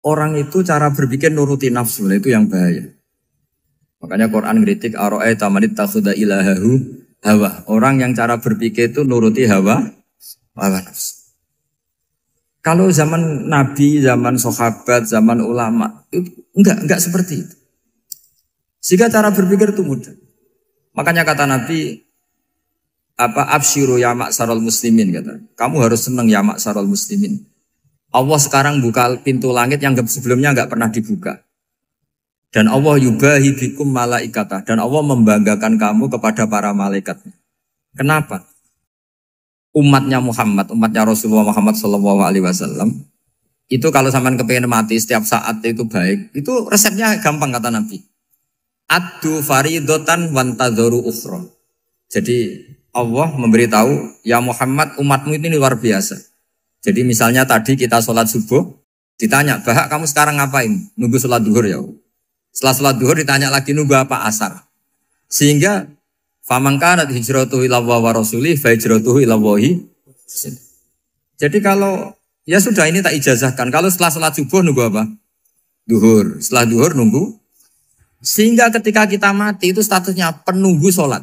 orang itu cara berpikir nuruti nafsu, itu yang bahaya. Makanya Quran kritik ara'aita man ittakhadha ilahahu hawa. Orang yang cara berpikir itu nuruti hawa nafsu. Kalau zaman Nabi, zaman sahabat, zaman ulama itu enggak seperti itu. Sehingga cara berpikir itu mudah. Makanya kata Nabi absyiru ya ma'syaral muslimin kata. Kamu harus senang ya ma'syaral muslimin. Allah sekarang buka pintu langit yang sebelumnya enggak pernah dibuka. Dan Allah yubahi bikum malaikata. Dan Allah membanggakan kamu kepada para malaikat. Kenapa? Umatnya Muhammad, umatnya Rasulullah Muhammad SAW, itu kalau sampean kepengen mati setiap saat itu baik, itu resepnya gampang kata Nabi. Addu faridotan wantadzoru ukhra. Jadi Allah memberitahu, ya Muhammad umatmu ini luar biasa. Jadi misalnya tadi kita sholat subuh, ditanya, Bahak kamu sekarang ngapain? Nunggu sholat duhur ya. Setelah sholat duhur ditanya lagi nunggu apa asar. Sehingga famangkanat hijratuhu ila wa rasulih fa hijratuhu ila wahi. Jadi kalau ya sudah ini tak ijazahkan. Kalau setelah sholat subuh nunggu apa? Duhur. Setelah duhur nunggu. Sehingga ketika kita mati itu statusnya penunggu sholat.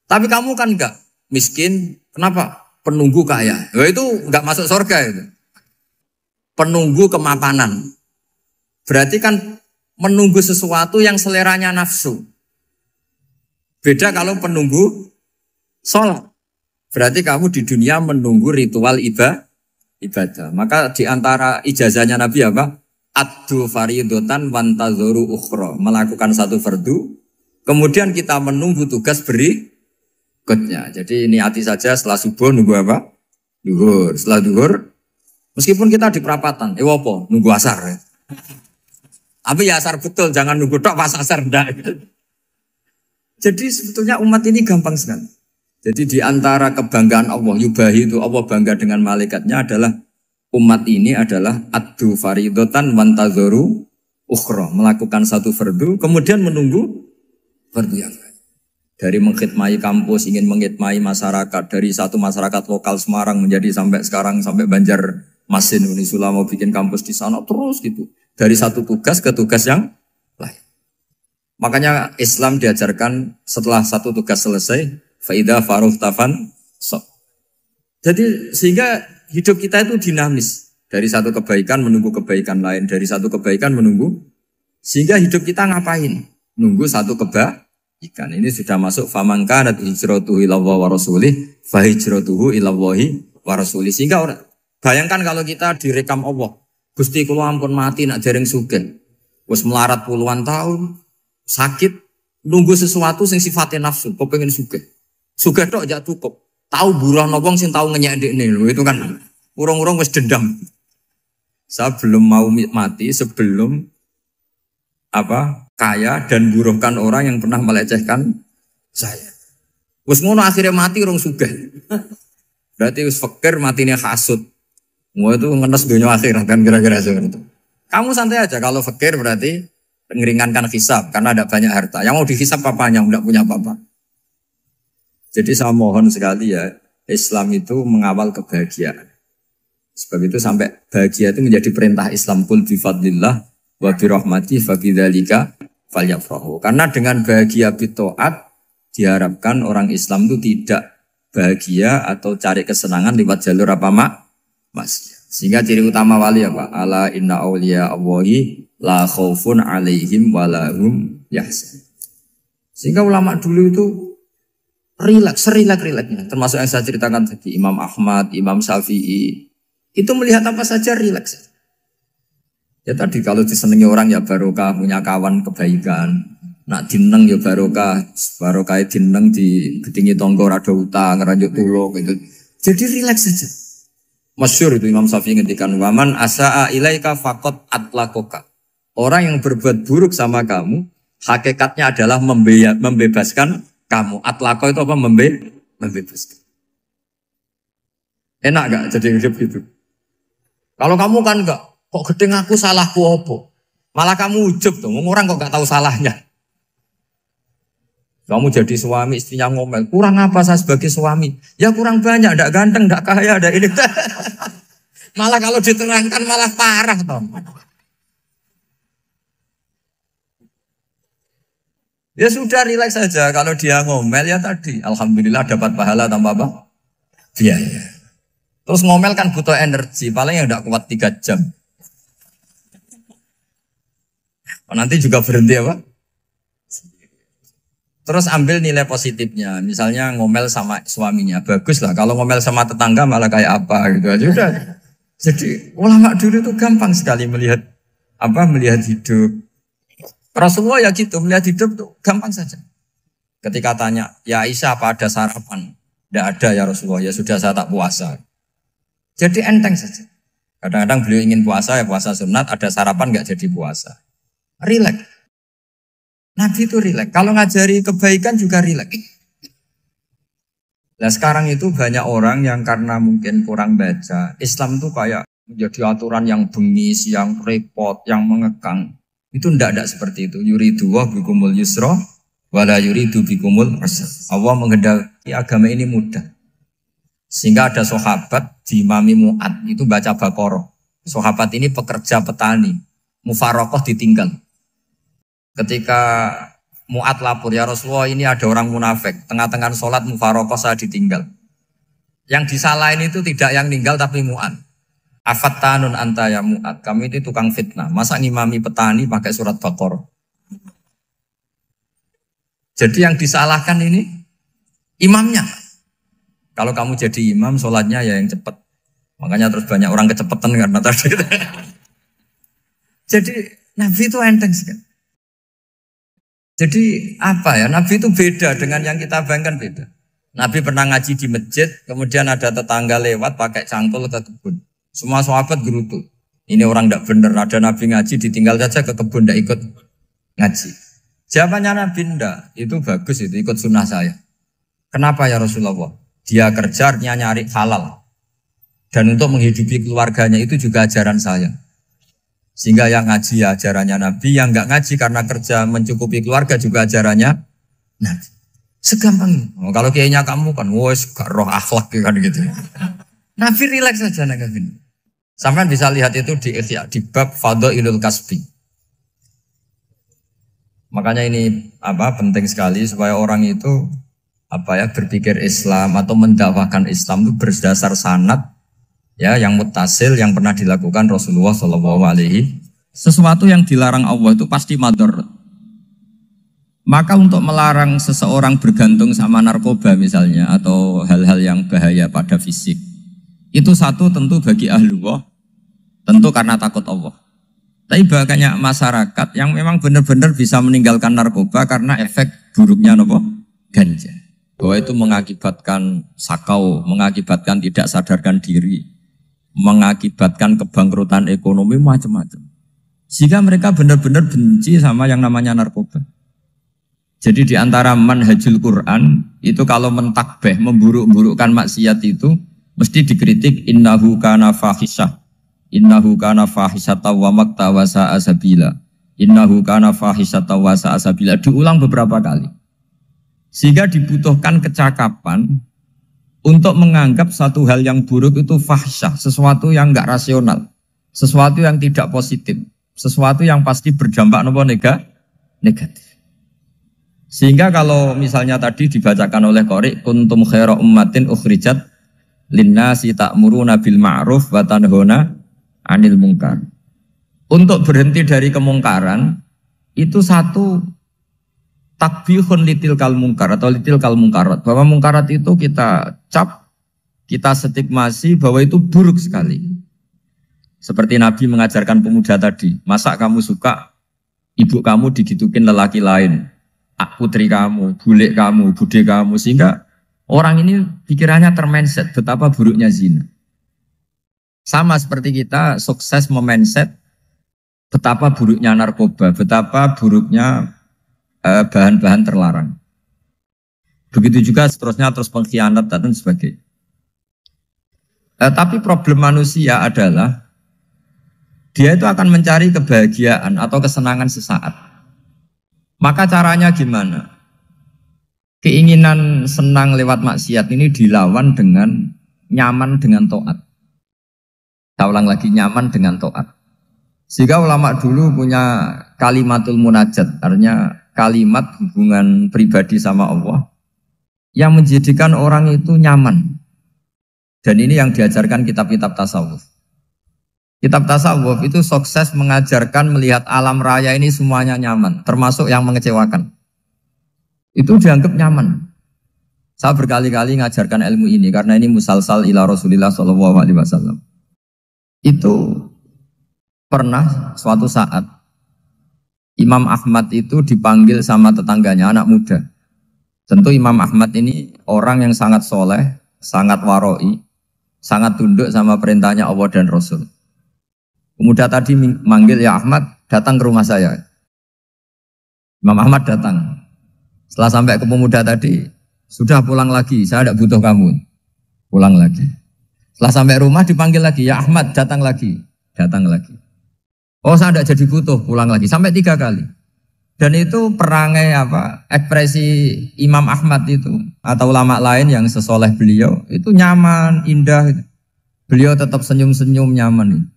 Tapi kamu kan enggak miskin. Kenapa? Penunggu kaya. Ya itu enggak masuk surga itu. Penunggu kemapanan. Berarti kan menunggu sesuatu yang seleranya nafsu. Beda kalau penunggu sholat. Berarti kamu di dunia menunggu ritual ibadah. Maka di antara ijazahnya Nabi apa? Addu faridotan wantadzoru ukhra. Melakukan satu fardu. Kemudian kita menunggu tugas berikutnya. Jadi niati saja setelah subuh nunggu apa? Duhur. Setelah duhur, meskipun kita di perapatan, apa? Nunggu asar ya. Tapi ya asar betul, jangan nunggu tok pas asar enggak. Jadi sebetulnya umat ini gampang sekali. Jadi di antara kebanggaan Allah, yubahi itu Allah bangga dengan malaikatnya adalah umat ini adalah addu faridotan wantadzoru ukhra. Melakukan satu fardu, kemudian menunggu fardu yang lain. Dari mengkhidmati kampus, ingin mengkhidmati masyarakat. Dari satu masyarakat lokal Semarang menjadi sampai sekarang, sampai Banjarmasin, Unisula mau bikin kampus di sana, terus gitu. Dari satu tugas ke tugas yang lain. Makanya Islam diajarkan setelah satu tugas selesai, faida faruh tafan sok. Jadi sehingga hidup kita itu dinamis. Dari satu kebaikan menunggu kebaikan lain, dari satu kebaikan menunggu. Sehingga hidup kita ngapain? Nunggu satu kebaikan. Ini sudah masuk faman kanat hijratuhu ila wa rasulih, fa hijratuhu ila wahi wa rasulih. Sehingga bayangkan kalau kita direkam Allah. Gusti kula ampun mati nak dereng sugih. Wis melarat puluhan tahun, sakit, nunggu sesuatu sing sifatnya nafsu, kepengin sugih. Sugih tok aja cukup. Tahu buruh wong sing tahu ngenyek ndekne lho, itu kan urung-urung wis dendam. Saya belum mau mati sebelum kaya dan buruhkan orang yang pernah melecehkan saya. Wis ngono akhirnya mati urung sugih. Berarti wis fakir matine hasud. Semua itu ngenes dunia akhirat kan kira-kira seperti itu. Kamu santai aja kalau fakir berarti meringankan hisab karena ada banyak harta. Yang mau dihisab papanya enggak punya apa-apa. Jadi saya mohon sekali ya, Islam itu mengawal kebahagiaan. Sebab itu sampai bahagia itu menjadi perintah Islam, qul bi fadlillah wa bi rahmati fa bidzalika falyafrahu. Karena dengan bahagia bi taat diharapkan orang Islam itu tidak bahagia atau cari kesenangan lewat jalur maksiat. Sehingga ciri utama wali apa? Ala inna awliya Allahi la khaufun alaihim walahum yahzan. Sehingga ulama dulu itu rileks-rileksnya. Termasuk yang saya ceritakan tadi, Imam Ahmad, Imam Syafi'i. Itu melihat apa saja rileks. Ya tadi kalau disenangi orang ya barokah, punya kawan kebaikan. Nak dineng ya barokah dineng di gedingi tonggo rada utang, ngeranjuk tulung gitu. Jadi rileks saja. Masyhur itu Imam Syafi'i ngendikan waman asaa ilaika faqat atlakoka. Orang yang berbuat buruk sama kamu hakikatnya adalah membebaskan kamu. Atlako itu apa? Membebaskan. Enak gak jadi hidup itu? Kalau kamu kan enggak, kok gedeng aku salahku apa? Malah kamu ujub tuh, orang kok gak tahu salahnya. Kamu jadi suami, istrinya ngomel, kurang apa saya sebagai suami? Ya kurang banyak, ndak ganteng, ndak kaya, ndak ini. Malah kalau diterangkan malah parah toh. Ya sudah rileks saja. Kalau dia ngomel ya tadi, alhamdulillah dapat pahala tanpa apa? Biaya. Terus ngomel kan butuh energi, paling yang tidak kuat 3 jam. Nanti juga berhenti apa? Terus ambil nilai positifnya. Misalnya ngomel sama suaminya, bagus lah. Kalau ngomel sama tetangga malah kayak apa gitu aja udah. Jadi ulama dulu itu gampang sekali melihat melihat hidup. Rasulullah ya gitu, melihat hidup tuh gampang saja. Ketika tanya, ya Aisyah apa ada sarapan? Tidak ada ya Rasulullah, ya sudah saya tak puasa. Jadi enteng saja. Kadang-kadang beliau ingin puasa, ya puasa sunat, ada sarapan nggak jadi puasa. Rileks. Nabi itu rileks. Kalau ngajari kebaikan juga rileks. Nah sekarang itu banyak orang yang karena mungkin kurang baca, Islam tuh kayak menjadi aturan yang bengis, yang repot, yang mengekang. Itu tidak seperti itu. Yuridu wa bikumul yusra wala yuridu bikumul usra. Allah menghendaki agama ini mudah. Sehingga ada sahabat di Imami Mu'ad itu baca Baqarah. Sahabat ini pekerja petani, mufarokoh ditinggal. Ketika Mu'ad lapor, ya Rasulullah ini ada orang munafik, tengah-tengah sholat mufarokoh saya ditinggal. Yang disalahin itu tidak yang ninggal tapi Mu'ad. Afattanun anta ya Mu'ad, kami itu tukang fitnah. Masa ngimami petani pakai surat Baqarah? Jadi yang disalahkan ini imamnya. Kalau kamu jadi imam, sholatnya ya yang cepat. Makanya terus banyak orang kecepatan karena tadi. Jadi Nabi itu enteng sekali. Jadi apa ya? Nabi itu beda dengan yang kita bayangkan beda. Nabi pernah ngaji di masjid, kemudian ada tetangga lewat pakai cangkul ke kebun. Semua sahabat gerutu. Ini orang tidak benar. Ada Nabi ngaji ditinggal saja ke kebun, tidak ikut ngaji. Jawabannya Nabi tidak. Itu bagus itu ikut sunnah saya. Kenapa ya Rasulullah? Dia kerja nyari halal. Dan untuk menghidupi keluarganya itu juga ajaran saya. Sehingga yang ngaji ya ajarannya Nabi, yang nggak ngaji karena kerja mencukupi keluarga juga ajarannya Nabi. Segampang itu. Oh, kalau kayaknya kamu kan, wes gak roh akhlak kan gitu. Nabi rileks saja Nabi. Sampai bisa lihat itu di bab Fadhailul Kasbi. Makanya ini penting sekali supaya orang itu berpikir Islam atau mendakwahkan Islam itu berdasar sanad ya yang muttasil yang pernah dilakukan Rasulullah SAW. Sesuatu yang dilarang Allah itu pasti madharat. Maka untuk melarang seseorang bergantung sama narkoba misalnya atau hal-hal yang bahaya pada fisik, itu satu tentu bagi ahlullah, tentu karena takut Allah. Tapi banyak masyarakat yang memang benar-benar bisa meninggalkan narkoba karena efek buruknya ganja. Bahwa itu mengakibatkan sakau, mengakibatkan tidak sadarkan diri, mengakibatkan kebangkrutan ekonomi macam-macam. Sehingga mereka benar-benar benci sama yang namanya narkoba. Jadi di antara manhajul Quran itu kalau mentakbih, memburuk-burukkan maksiat itu mesti dikritik innahu kana fahisyah. Innahu kana fahisyata wa maqta wa sa'a sabila. Innahu kana fahisyata wa sa'a sabila. Diulang beberapa kali. Sehingga dibutuhkan kecakapan untuk menganggap satu hal yang buruk itu fahsyah, sesuatu yang enggak rasional, sesuatu yang tidak positif, sesuatu yang pasti berdampak negatif. Sehingga kalau misalnya tadi dibacakan oleh Qori, kuntum khaira ummatin ukhrijat linnasi ta'muruna bil ma'ruf wa tanhauna 'anil munkar. Untuk berhenti dari kemungkaran itu satu takbihun litil kal munkar atau litil kal munkarat, bahwa mungkarat itu kita cap, kita stigmasi bahwa itu buruk sekali. Seperti Nabi mengajarkan pemuda tadi, masa kamu suka ibu kamu digitukin lelaki lain, putri kamu, bule kamu, bude kamu, sehingga orang ini pikirannya termindset betapa buruknya zina. Sama seperti kita sukses memindset betapa buruknya narkoba, betapa buruknya bahan-bahan terlarang. Begitu juga seterusnya terus pengkhianat dan sebagainya. Tapi problem manusia adalah dia itu akan mencari kebahagiaan atau kesenangan sesaat. Maka caranya gimana? Keinginan senang lewat maksiat ini dilawan dengan nyaman dengan taat. Saya ulang lagi, nyaman dengan taat. Sehingga ulama dulu punya kalimatul munajat, artinya kalimat hubungan pribadi sama Allah yang menjadikan orang itu nyaman. Dan ini yang diajarkan kitab-kitab tasawuf. Kitab tasawuf itu sukses mengajarkan melihat alam raya ini semuanya nyaman, termasuk yang mengecewakan. Itu dianggap nyaman. Saya berkali-kali mengajarkan ilmu ini karena ini musalsal ila Rasulillah SAW. Itu pernah suatu saat Imam Ahmad itu dipanggil sama tetangganya, anak muda. Tentu Imam Ahmad ini orang yang sangat soleh, sangat waroi, sangat tunduk sama perintahnya Allah dan Rasul. Pemuda tadi manggil, ya Ahmad, datang ke rumah saya. Imam Ahmad datang. Setelah sampai ke pemuda tadi, sudah pulang lagi, saya tidak butuh kamu. Pulang lagi. Setelah sampai rumah dipanggil lagi, ya Ahmad, datang lagi. Datang lagi. Oh, saya tidak jadi butuh, pulang lagi. Sampai 3 kali. Dan itu perangai ekspresi Imam Ahmad itu atau ulama lain yang sesoleh beliau itu nyaman, indah. Beliau tetap senyum-senyum nyaman.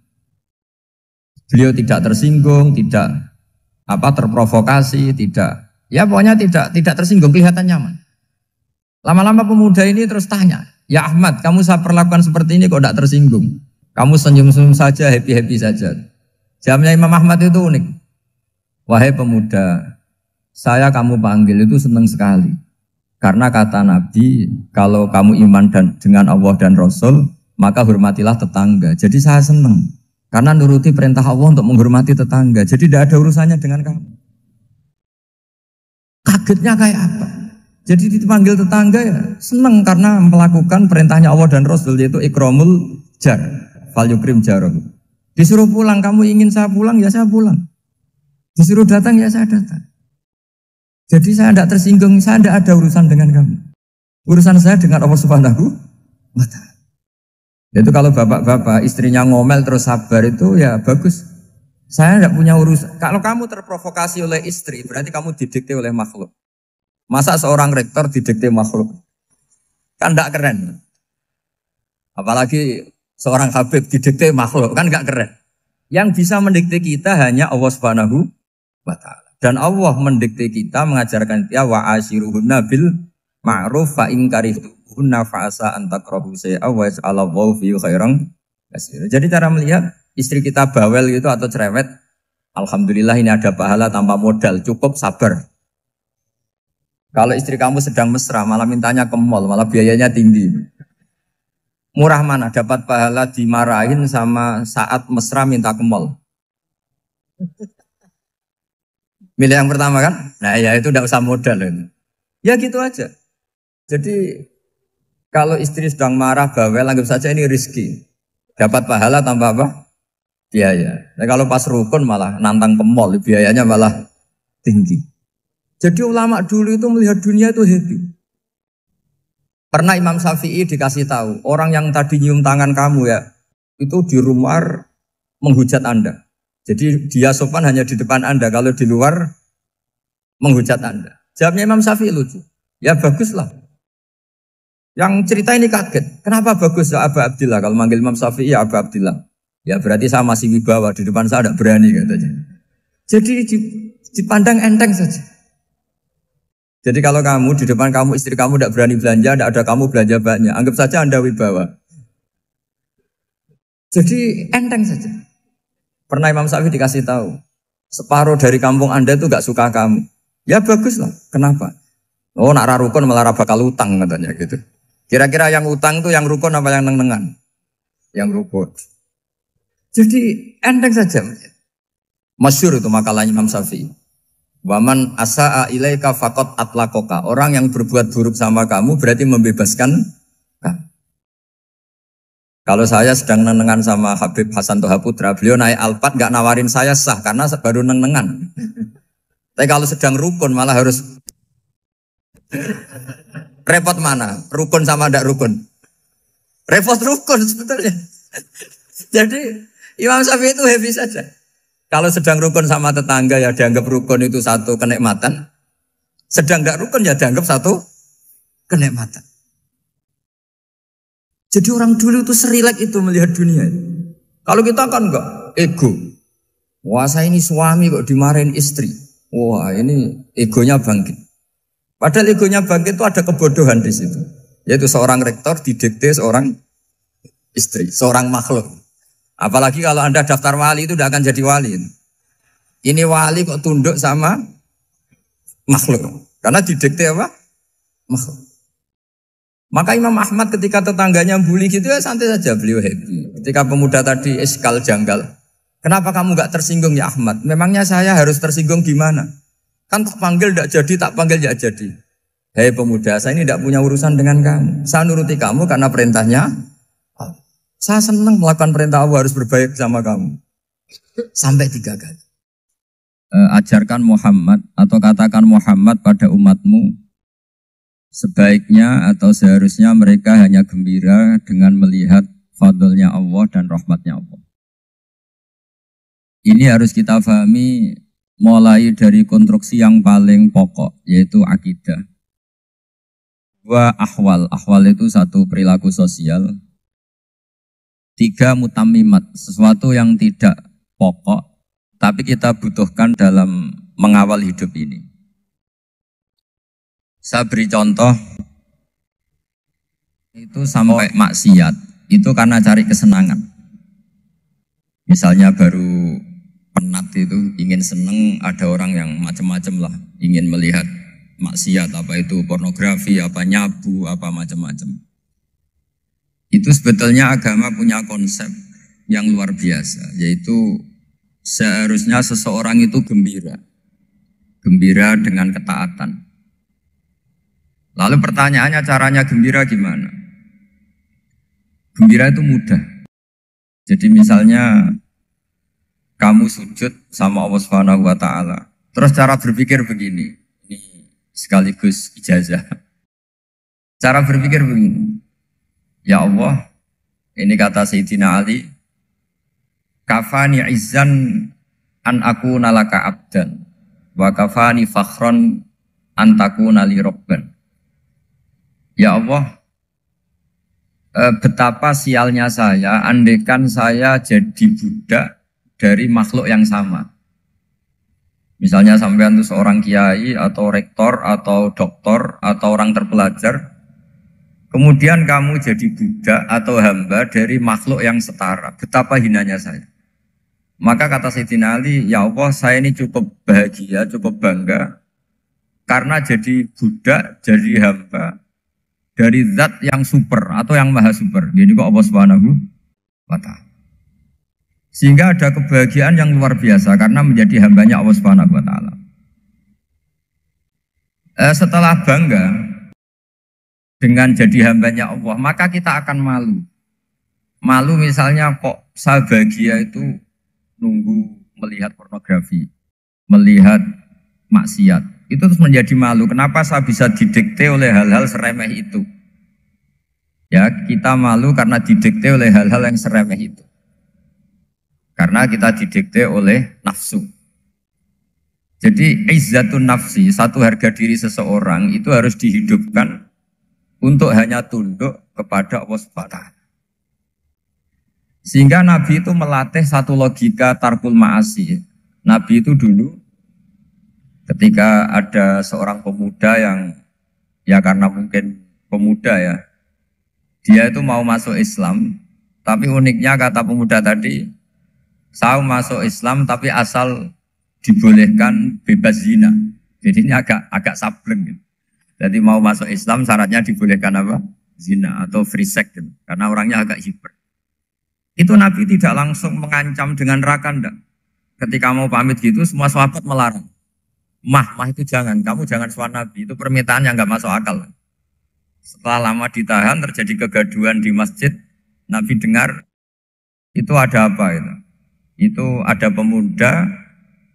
Beliau tidak tersinggung, tidak terprovokasi, tidak, ya pokoknya tidak tersinggung, kelihatan nyaman. Lama-lama pemuda ini terus tanya, ya Ahmad, kamu saya perlakukan seperti ini kok tidak tersinggung? Kamu senyum-senyum saja, happy-happy saja. Jawabnya Imam Ahmad itu unik. Wahai pemuda, saya kamu panggil itu senang sekali. Karena kata Nabi, kalau kamu iman dengan Allah dan Rasul, maka hormatilah tetangga. Jadi saya senang. Karena nuruti perintah Allah untuk menghormati tetangga. Jadi tidak ada urusannya dengan kamu. Kagetnya kayak apa? Jadi dipanggil tetangga ya senang karena melakukan perintahnya Allah dan Rasul, yaitu ikramul jar, fal yukrim jaroh. Disuruh pulang, kamu ingin saya pulang, ya saya pulang. Disuruh datang, ya saya datang. Jadi saya tidak tersinggung, saya tidak ada urusan dengan kamu. Urusan saya dengan Allah Subhanahu wa Ta'ala. Itu kalau bapak-bapak istrinya ngomel terus sabar itu ya bagus. Saya tidak punya urusan. Kalau kamu terprovokasi oleh istri, berarti kamu didikte oleh makhluk. Masa seorang rektor didikte makhluk? Kan tidak keren. Apalagi seorang Habib didikte makhluk, kan enggak keren. Yang bisa mendikte kita hanya Allah Subhanahu wa Ta'ala. Dan Allah mendikte kita, mengajarkan kita wa ashiruhunna bil ma'ruf fa in karihtunna fa asa an takrahu shay'a wa yaj'alallahu fi khairan katsira. Jadi cara melihat istri kita bawel gitu atau cerewet, alhamdulillah ini ada pahala tanpa modal, cukup sabar. Kalau istri kamu sedang mesra, malah mintanya ke mall, malah biayanya tinggi. Murah mana dapat pahala dimarahin sama saat mesra minta ke mall? Milih yang pertama kan? Nah ya itu tidak usah modal ini. Ya gitu aja. Jadi kalau istri sedang marah bawel, anggap saja ini rezeki. Dapat pahala tanpa apa? Biaya. Nah kalau pas rukun malah nantang ke mall, biayanya malah tinggi. Jadi ulama dulu itu melihat dunia itu happy. Pernah Imam Syafi'i dikasih tahu, orang yang tadi nyium tangan kamu ya, itu di rumah menghujat Anda. Jadi dia sopan hanya di depan Anda, kalau di luar menghujat Anda. Jawabnya Imam Syafi'i lucu. Ya baguslah. Yang cerita ini kaget. Kenapa bagus ya Aba Abdillah? Kalau manggil Imam Syafi'i ya Aba Abdillah. Ya berarti saya masih wibawa, di depan saya tidak berani katanya. Jadi dipandang enteng saja. Jadi kalau kamu, di depan kamu, istri kamu tidak berani belanja, tidak ada kamu belanja banyak. Anggap saja Anda wibawa. Jadi enteng saja. Pernah Imam Syafi'i dikasih tahu, separuh dari kampung Anda itu gak suka kamu. Ya bagus lah, kenapa? Oh nak rukun malah bakal utang katanya gitu. Kira-kira yang utang itu yang rukun apa yang neng-nengan? Yang rukun. Jadi enteng saja. Masyhur itu makalahnya Imam Syafi'i. Waman asa'a ilaika faqad atlaqaka. Orang yang berbuat buruk sama kamu berarti membebaskan kamu. Kalau saya sedang nenengan sama Habib Hasan Toha Putra, beliau naik Alphard gak nawarin saya sah karena baru nenengan. Tapi kalau sedang rukun malah harus repot mana? Rukun sama ndak rukun? Repot rukun sebetulnya. Jadi Imam Syafi'i itu happy saja. Kalau sedang rukun sama tetangga ya dianggap rukun itu satu kenikmatan. Sedang tidak rukun ya dianggap satu kenikmatan. Jadi orang dulu itu serilek itu melihat dunia. Kalau kita kan enggak, ego. Wah saya ini suami kok dimarahin istri. Wah ini egonya bangkit. Padahal egonya bangkit itu ada kebodohan di situ. Yaitu seorang rektor didikte seorang istri, seorang makhluk. Apalagi kalau Anda daftar wali itu tidak akan jadi wali. Ini wali kok tunduk sama makhluk. Karena didikte apa? Makhluk. Maka Imam Ahmad ketika tetangganya bully gitu ya santai saja, beliau happy. Ketika pemuda tadi iskal janggal, kenapa kamu gak tersinggung ya Ahmad? Memangnya saya harus tersinggung gimana? Kan tak panggil tidak jadi, tak panggil tidak jadi. Hei pemuda, saya ini tidak punya urusan dengan kamu. Saya nuruti kamu karena perintahnya. Saya senang melakukan perintah Allah, harus berbaik sama kamu. Sampai 3 kali. Ajarkan Muhammad atau katakan Muhammad pada umatmu. Sebaiknya atau seharusnya mereka hanya gembira dengan melihat fadlnya Allah dan rahmatnya Allah. Ini harus kita pahami mulai dari konstruksi yang paling pokok, yaitu akidah. 2 ahwal. Ahwal itu 1 perilaku sosial. 3 mutamimat, sesuatu yang tidak pokok, tapi kita butuhkan dalam mengawal hidup ini. Saya beri contoh, itu sampai maksiat, itu karena cari kesenangan. Misalnya baru penat itu, ingin seneng, ada orang yang macam-macam lah, ingin melihat maksiat, apa itu pornografi, apa nyabu, apa macam-macam. Itu sebetulnya agama punya konsep yang luar biasa, yaitu seharusnya seseorang itu gembira. Gembira dengan ketaatan. Lalu pertanyaannya caranya gembira gimana? Gembira itu mudah. Jadi misalnya kamu sujud sama Allah Subhanahu wa taala. Terus cara berpikir begini. Ini sekaligus ijazah. Cara berpikir begini. Ya Allah, ini kata Sayyidina Ali, kafani izzan an akuna laka abdan wa kafani fakhron an takuna li rabban. Ya Allah, betapa sialnya saya andaikan saya jadi budak dari makhluk yang sama. Misalnya sampean itu seorang kiai atau rektor atau doktor atau orang terpelajar, kemudian kamu jadi budak atau hamba dari makhluk yang setara. Betapa hinanya saya. Maka kata Sayyidina Ali, ya Allah saya ini cukup bahagia, cukup bangga karena jadi budak, jadi hamba dari zat yang super atau yang maha super. Jadi kok Allah Subhanahu wa ta'ala. Sehingga ada kebahagiaan yang luar biasa karena menjadi hambanya Allah Subhanahu wa ta'ala. Setelah bangga dengan jadi hambanya Allah, maka kita akan malu. Malu misalnya kok saya bahagia itu nunggu melihat pornografi, melihat maksiat. Itu terus menjadi malu. Kenapa saya bisa didikte oleh hal-hal seremeh itu? Ya, kita malu karena didikte oleh hal-hal yang seremeh itu. Karena kita didikte oleh nafsu. Jadi izzatun nafsi, satu harga diri seseorang itu harus dihidupkan untuk hanya tunduk kepada Allah SWT. Sehingga Nabi itu melatih satu logika tarkul ma'asi. Nabi itu dulu ketika ada seorang pemuda yang ya karena mungkin pemuda ya, dia itu mau masuk Islam, tapi uniknya kata pemuda tadi, saya masuk Islam tapi asal dibolehkan bebas zina. Jadi ini agak sableng gitu. Jadi mau masuk Islam syaratnya dibolehkan apa? Zina atau free sex gitu. Karena orangnya agak hiper. Itu Nabi tidak langsung mengancam dengan neraka enggak. Ketika mau pamit gitu semua sahabat melarang. Mah itu jangan, kamu jangan suan Nabi, itu permintaan yang nggak masuk akal. Setelah lama ditahan, terjadi kegaduhan di masjid, Nabi dengar, itu ada apa itu? Itu ada pemuda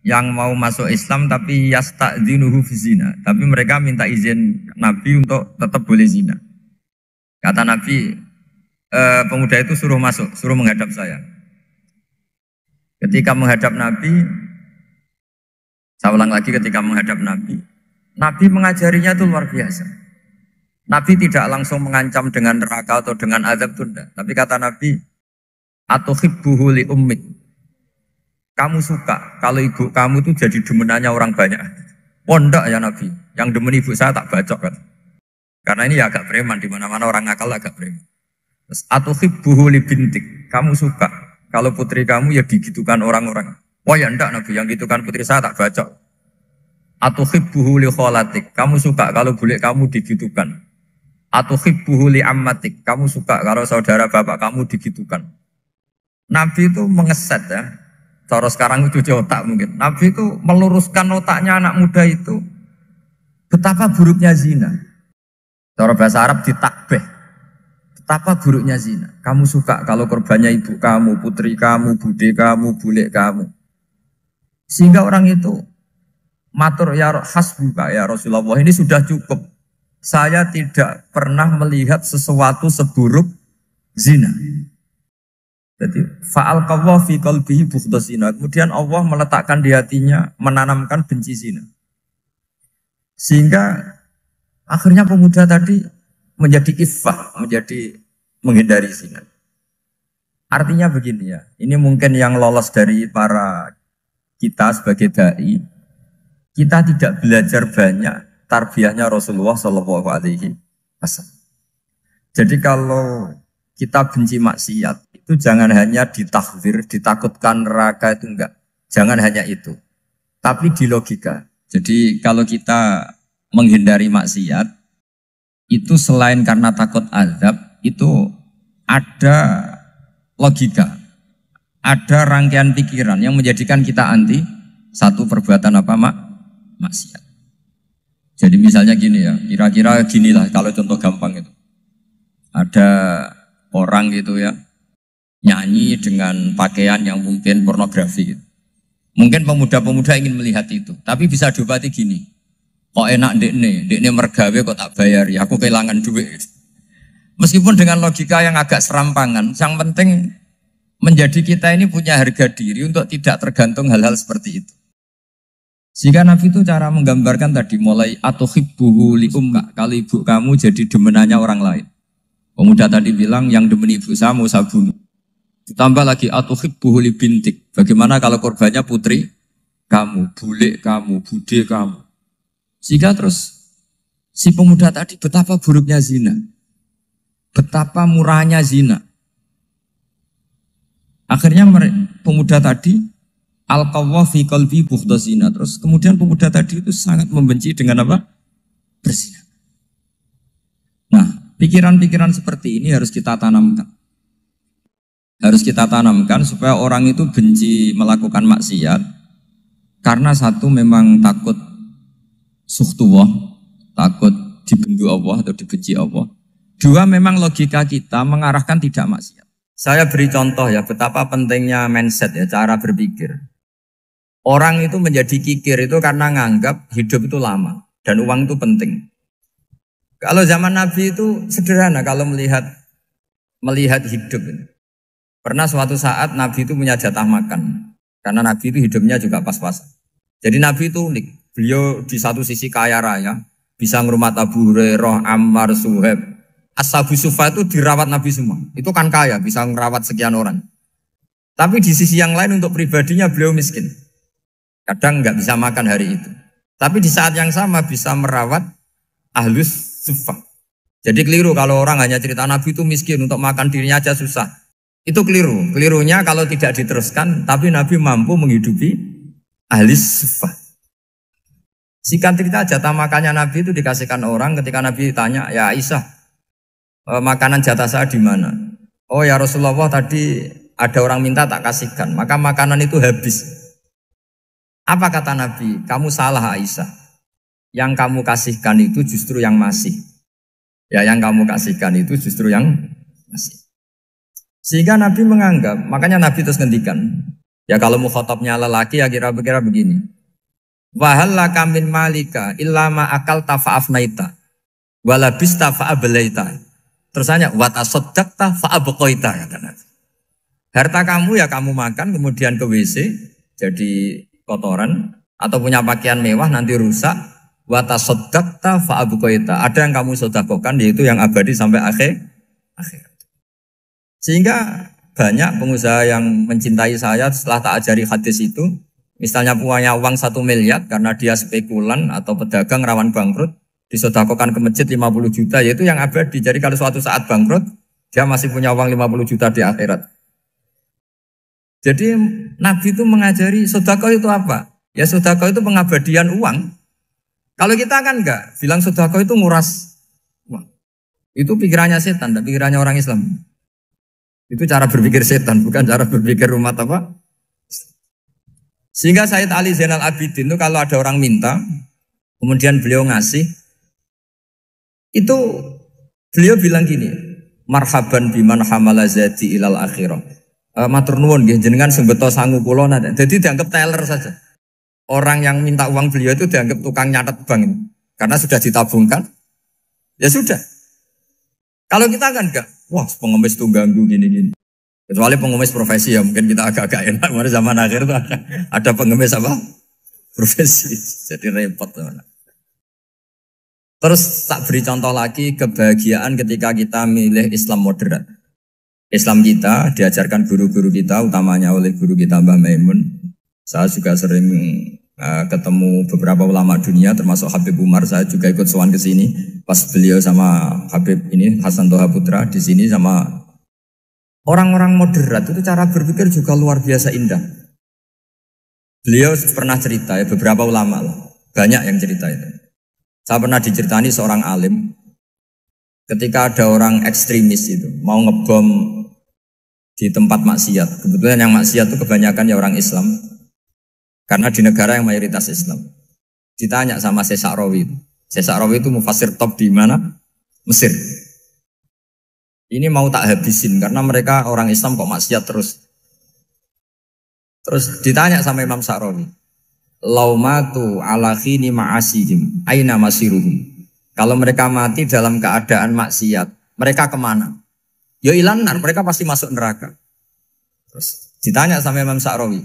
yang mau masuk Islam tapi yasta'dzinuhu fi zina, tapi mereka minta izin Nabi untuk tetap boleh zina. Kata Nabi, pemuda itu suruh masuk, suruh menghadap saya. Ketika menghadap Nabi, saya ulang lagi ketika menghadap Nabi. Nabi mengajarinya itu luar biasa. Nabi tidak langsung mengancam dengan neraka atau dengan azab tunda. Tapi kata Nabi, Atau hibbuhu li ummik. Kamu suka kalau ibu kamu itu jadi demenannya orang banyak. Pondok ya Nabi, yang demen ibu saya tak bacok kan. Karena ini ya agak preman, di mana-mana orang nakal agak preman. Terus atau hibbuhu li bintik. Kamu suka kalau putri kamu ya digitukan orang-orang. Oh ya enggak Nabi, yang gitukan putri saya tak bacok. Atau hibbuhu li kholatik. Kamu suka kalau bule kamu digitukan. Atau hibbuhu li ammatik. Kamu suka kalau saudara bapak kamu digitukan. Nabi itu mengeset ya. Cara sekarang itu otak mungkin. Nabi itu meluruskan otaknya anak muda itu. Betapa buruknya zina. Cara bahasa Arab ditakbih. Betapa buruknya zina. Kamu suka kalau korbannya ibu kamu, putri kamu, bude kamu, bule kamu. Sehingga orang itu matur ya hasbuka ya Rasulullah, ini sudah cukup. Saya tidak pernah melihat sesuatu seburuk zina. Jadi fa'al qawwa fi qalbihi bughdha zina. Kemudian Allah meletakkan di hatinya, menanamkan benci zina. Sehingga akhirnya pemuda tadi menjadi iffah, menjadi menghindari zina. Artinya begini ya, ini mungkin yang lolos dari para kita sebagai dai, kita tidak belajar banyak tarbiyahnya Rasulullah Shallallahu Alaihi Wasallam. Jadi kalau kita benci maksiat, itu jangan hanya ditakhzir, ditakutkan neraka itu enggak. Jangan hanya itu. Tapi di logika. Jadi kalau kita menghindari maksiat, itu selain karena takut azab, itu ada logika. Ada rangkaian pikiran yang menjadikan kita anti satu perbuatan apa maksiat. Jadi misalnya gini ya, kira-kira ginilah kalau contoh gampang itu. Ada orang gitu ya, nyanyi dengan pakaian yang mungkin pornografi gitu. Mungkin pemuda-pemuda ingin melihat itu, tapi bisa diobati gini. Kok enak dekne mergawe kok tak bayar ya, aku kehilangan duit. Meskipun dengan logika yang agak serampangan, yang penting menjadi kita ini punya harga diri untuk tidak tergantung hal-hal seperti itu. Sehingga Nabi itu cara menggambarkan tadi mulai atuhibbuhu li umka. Kalau ibu kamu jadi demenannya orang lain. Pemuda tadi bilang yang demen ibu saya mau saya bunuh. Ditambah lagi atuhibbuhu li bintik. Bagaimana kalau korbannya putri kamu, bule kamu, bude kamu. Sehingga terus si pemuda tadi betapa buruknya zina. Betapa murahnya zina. Akhirnya pemuda tadi al-qawwa fi qalbi bughdha zina. Terus kemudian pemuda tadi itu sangat membenci dengan apa? Berzina. Nah, pikiran-pikiran seperti ini harus kita tanamkan. Harus kita tanamkan supaya orang itu benci melakukan maksiat. Karena satu memang takut suhtullah, takut dibendu Allah atau dibenci Allah. Dua memang logika kita mengarahkan tidak maksiat. Saya beri contoh ya, betapa pentingnya mindset ya, cara berpikir. Orang itu menjadi kikir itu karena nganggap hidup itu lama dan uang itu penting. Kalau zaman Nabi itu sederhana kalau melihat hidup ini. Pernah suatu saat Nabi itu punya jatah makan, karena Nabi itu hidupnya juga pas-pasan. Jadi Nabi itu unik, beliau di satu sisi kaya raya, bisa ngurmat Abu Hurairah, Ammar, Suhaib. Ashabu Sufa itu dirawat Nabi semua. Itu kan kaya, bisa merawat sekian orang. Tapi di sisi yang lain untuk pribadinya beliau miskin. Kadang nggak bisa makan hari itu. Tapi di saat yang sama bisa merawat Ahlus Sufa. Jadi keliru kalau orang hanya cerita Nabi itu miskin, untuk makan dirinya aja susah. Itu keliru. Kelirunya kalau tidak diteruskan, tapi Nabi mampu menghidupi Ahlus Sufa. Singkat cerita jatah makannya Nabi itu dikasihkan orang ketika Nabi tanya, ya Aisyah, makanan jatah saya di mana? Oh ya Rasulullah, tadi ada orang minta tak kasihkan, maka makanan itu habis. Apa kata Nabi? Kamu salah Aisyah. Yang kamu kasihkan itu justru yang masih. Ya yang kamu kasihkan itu justru yang masih. Sehingga Nabi menganggap, makanya Nabi terus ngendikan. Ya kalau mukhatabnya lelaki ya kira-kira begini. Wahal laka min malika illa ma akalta fa'afnaita walabista fa'ablaita. Terus tanya, watasoddaqta fa'abqaita, kata Nabi. Harta kamu ya kamu makan, kemudian ke WC, jadi kotoran, atau punya pakaian mewah, nanti rusak. Watasoddaqta fa'abqaita. Ada yang kamu sedekahkan, yaitu yang abadi sampai akhir. Sehingga banyak pengusaha yang mencintai saya setelah tak ajari hadis itu. Misalnya punya uang 1 miliar karena dia spekulan atau pedagang rawan bangkrut, disedekahkan ke masjid 50 juta, yaitu yang abadi. Jadi kalau suatu saat bangkrut, dia masih punya uang 50 juta di akhirat. Jadi Nabi itu mengajari sedekah itu apa? Ya sedekah itu pengabadian uang. Kalau kita kan enggak, bilang sedekah itu nguras uang. Itu pikirannya setan, dan pikirannya orang Islam. Itu cara berpikir setan, bukan cara berpikir umat apa? Sehingga Sayyid Ali Zainal Abidin itu kalau ada orang minta, kemudian beliau ngasih, itu beliau bilang gini, marhaban biman hamala zati ilal akhirah. Matur nuwun nggih jenengan sing beto sangu kula nate. Jadi dianggap teller saja. Orang yang minta uang beliau itu dianggap tukang nyatet bank. Karena sudah ditabungkan. Ya sudah. Kalau kita kan enggak, wah pengemis tuh ganggu gini-gini. Kecuali pengemis profesi ya mungkin kita agak-agak enak. Karena zaman akhir itu ada pengemis apa? Profesi. Jadi repot. Terus tak beri contoh lagi kebahagiaan ketika kita milih Islam moderat. Islam kita diajarkan guru-guru kita, utamanya oleh guru kita Mbah Maimun. Saya juga sering ketemu beberapa ulama dunia, termasuk Habib Umar. Saya juga ikut sowan ke sini pas beliau sama Habib ini Hasan Toha Putra di sini sama orang-orang moderat. Itu cara berpikir juga luar biasa indah. Beliau pernah cerita ya, beberapa ulama lah, banyak yang cerita itu. Saya pernah diceritani seorang alim ketika ada orang ekstremis itu mau ngebom di tempat maksiat. Kebetulan yang maksiat itu kebanyakan ya orang Islam. Karena di negara yang mayoritas Islam. Ditanya sama Syekh Sa'rawi. Syekh Sa'rawi itu mufassir top di mana? Mesir. Ini mau tak habisin karena mereka orang Islam kok maksiat terus. Terus ditanya sama Imam Sa'rawi. Laumatu ala khini ma'asihim aina masiruhum. Kalau mereka mati dalam keadaan maksiat, mereka kemana? Ya ilan nar, mereka pasti masuk neraka. Terus ditanya sama Imam Sa'rawi,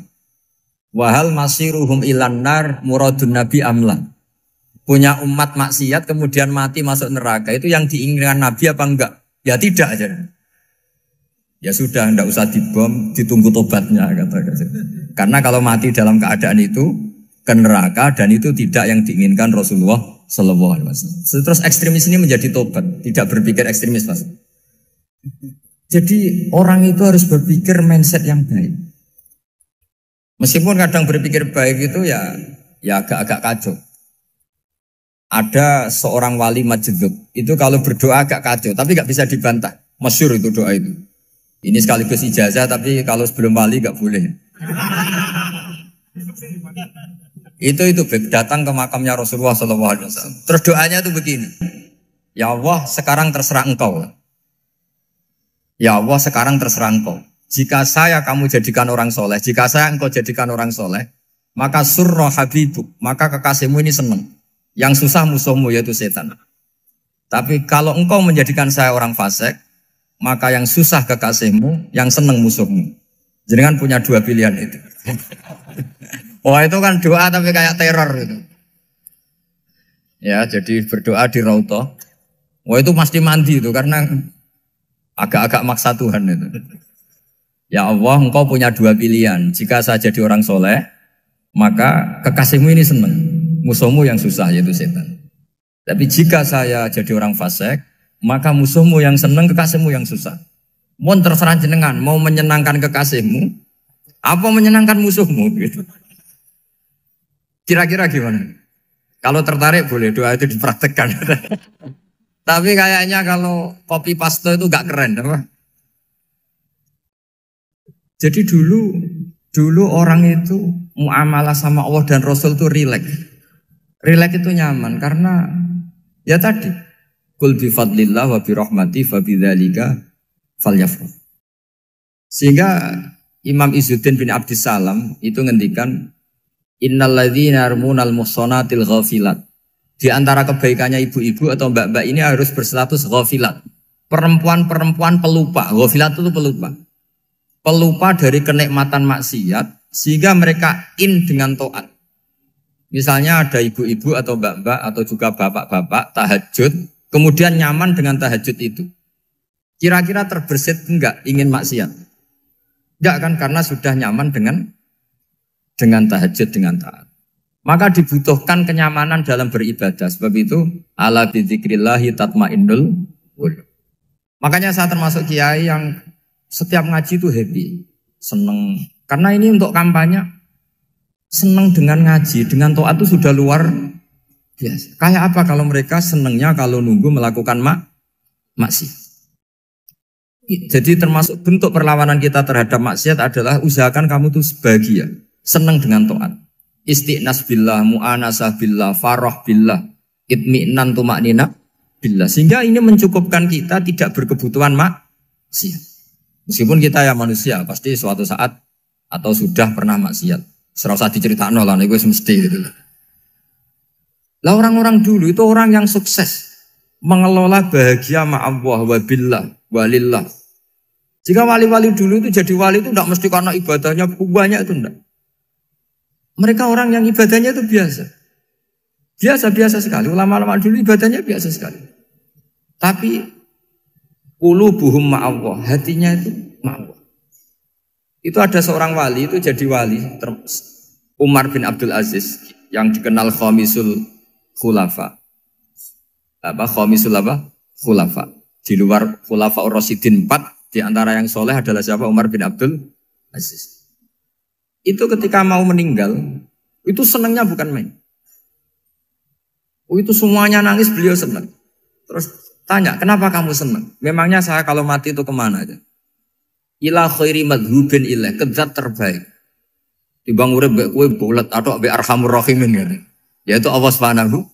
wahal masiruhum ilan nar muradun nabi amla. Punya umat maksiat kemudian mati masuk neraka, itu yang diinginkan Nabi apa enggak? Ya tidak aja. Ya sudah, enggak usah dibom, ditunggu tobatnya kata. Karena kalau mati dalam keadaan itu ke neraka dan itu tidak yang diinginkan Rasulullah Sallallahu Alaihi Wasallam. Terus ekstremis ini menjadi tobat, tidak berpikir ekstremis Mas. Jadi orang itu harus berpikir mindset yang baik. Meskipun kadang berpikir baik itu ya agak-agak kacau. Ada seorang wali majdzub itu kalau berdoa agak kacau, tapi nggak bisa dibantah. Masyhur itu doa itu. Ini sekaligus ijazah, tapi kalau sebelum wali nggak boleh. Itu datang ke makamnya Rasulullah SAW. Terus doanya itu begini. Ya Allah, sekarang terserah engkau. Ya Allah, sekarang terserah engkau. Jika saya kamu jadikan orang soleh, jika saya engkau jadikan orang soleh, maka surra habibuk, maka kekasihmu ini senang. Yang susah musuhmu yaitu setan. Tapi kalau engkau menjadikan saya orang fasik, maka yang susah kekasihmu, yang senang musuhmu. Jadi kan punya dua pilihan itu. Wah itu kan doa tapi kayak teror itu. Ya jadi berdoa di Raudhah. Wah itu mesti mandi itu karena agak-agak maksa Tuhan itu. Ya Allah, engkau punya dua pilihan. Jika saya jadi orang soleh, maka kekasihmu ini senang. Musuhmu yang susah yaitu setan. Tapi jika saya jadi orang fasik, maka musuhmu yang senang, kekasihmu yang susah. Mohon terserah jenengan, mau menyenangkan kekasihmu, apa menyenangkan musuhmu gitu. Kira-kira gimana? Kalau tertarik boleh doa itu dipraktekkan. Tapi kayaknya kalau copy paste itu gak keren, apa? Jadi dulu orang itu muamalah sama Allah dan Rasul itu rileks. Rileks itu nyaman karena ya tadi kul bi fadlillah wa bi rahmati fa bidzalika falyafrah. Sehingga Imam Izzuddin bin Abdissalam itu ngendikan innalladzina yarmunal muhsanatil ghafilat. Di antara kebaikannya ibu-ibu atau mbak-mbak ini harus berstatus ghafilat. Perempuan-perempuan pelupa. Ghafilat itu pelupa. Pelupa dari kenikmatan maksiat sehingga mereka dengan taat. Misalnya ada ibu-ibu atau mbak-mbak atau juga bapak-bapak tahajud, kemudian nyaman dengan tahajud itu. Kira-kira terbersit enggak ingin maksiat? Enggak kan, karena sudah nyaman dengan tahajud, dengan taat. Maka dibutuhkan kenyamanan dalam beribadah. Sebab itu ala bidzikrillahi tatmainnul qulub. Makanya saya termasuk kiai yang setiap ngaji itu happy, seneng. Karena ini untuk kampanye, seneng dengan ngaji, dengan taat itu sudah luar biasa. Kayak apa kalau mereka senengnya kalau nunggu melakukan maksiat. Jadi termasuk bentuk perlawanan kita terhadap maksiat adalah usahakan kamu tuh bahagia, seneng dengan taat. Istiqnas billah, mu'anasah billah, farah billah, itmi'nan tumaknina billah. Sehingga ini mencukupkan kita tidak berkebutuhan maksiat. Meskipun kita ya manusia, pasti suatu saat atau sudah pernah maksiat. Serasa diceritakan lah, itu mesti gitu. Lah orang-orang dulu itu orang yang sukses mengelola bahagia ma'allah wa billah walillah. Jika wali-wali dulu itu jadi wali itu tidak mesti karena ibadahnya banyak, itu enggak. Mereka orang yang ibadahnya itu biasa. Biasa-biasa sekali. Ulama-ulama dulu ibadahnya biasa sekali. Tapi qulubuhum ma'allah, hatinya itu ma'allah. Itu ada seorang wali itu jadi wali, Umar bin Abdul Aziz yang dikenal khamisul khulafa. Khamisul khulafa. Di luar khulafa Ar-Rasyidin 4, di antara yang soleh adalah siapa? Umar bin Abdul Aziz. Itu ketika mau meninggal, itu senangnya bukan main. Itu semuanya nangis, beliau senang. Terus tanya, kenapa kamu senang? Memangnya saya kalau mati itu kemana aja? Ila khairi madhubin ilah, ke zat terbaik. Dibang urip mbek kowe bulet atau mbek arhamur rahimin gitu. Yaitu Allah Subhanahu.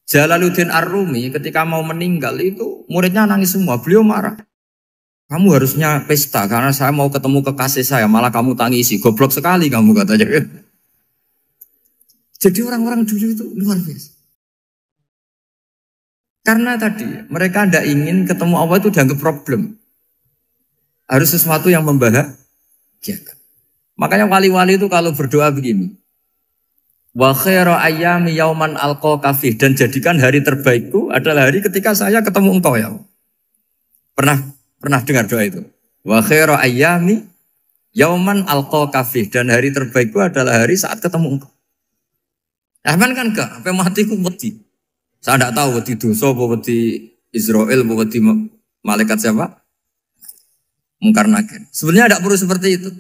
Jalaluddin Ar-Rumi ketika mau meninggal itu muridnya nangis semua, beliau marah. Kamu harusnya pesta karena saya mau ketemu kekasih saya, malah kamu tangisi. Goblok sekali kamu katanya. Jadi orang-orang dulu itu luar biasa. Karena tadi mereka tidak ingin ketemu Allah itu dianggap problem. Harus sesuatu yang membahagiakan. Makanya wali-wali itu kalau berdoa begini. Wa khairu ayyami yauman alqa kafih, dan jadikan hari terbaikku adalah hari ketika saya ketemu engkau ya. Pernah dengar doa itu? Wa khairu ayyami yauman alqa kafih, dan hari terbaikku adalah hari saat ketemu engkau. Rahman kan enggak, sampai mati ku wedi. Saya tidak tahu wedi dosa apa wedi Israel apa wedi malaikat siapa? Mungkar Nakir. Sebenarnya tidak perlu seperti itu.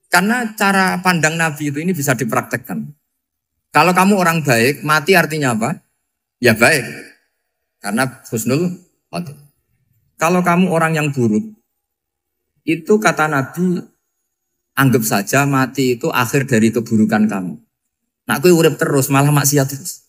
Karena cara pandang Nabi itu ini bisa dipraktekkan. Kalau kamu orang baik, mati artinya apa? Ya baik. Karena husnul khotimah. Kalau kamu orang yang buruk, itu kata Nabi, anggap saja mati itu akhir dari keburukan kamu. Nah, kowe urip terus, malah maksiat terus.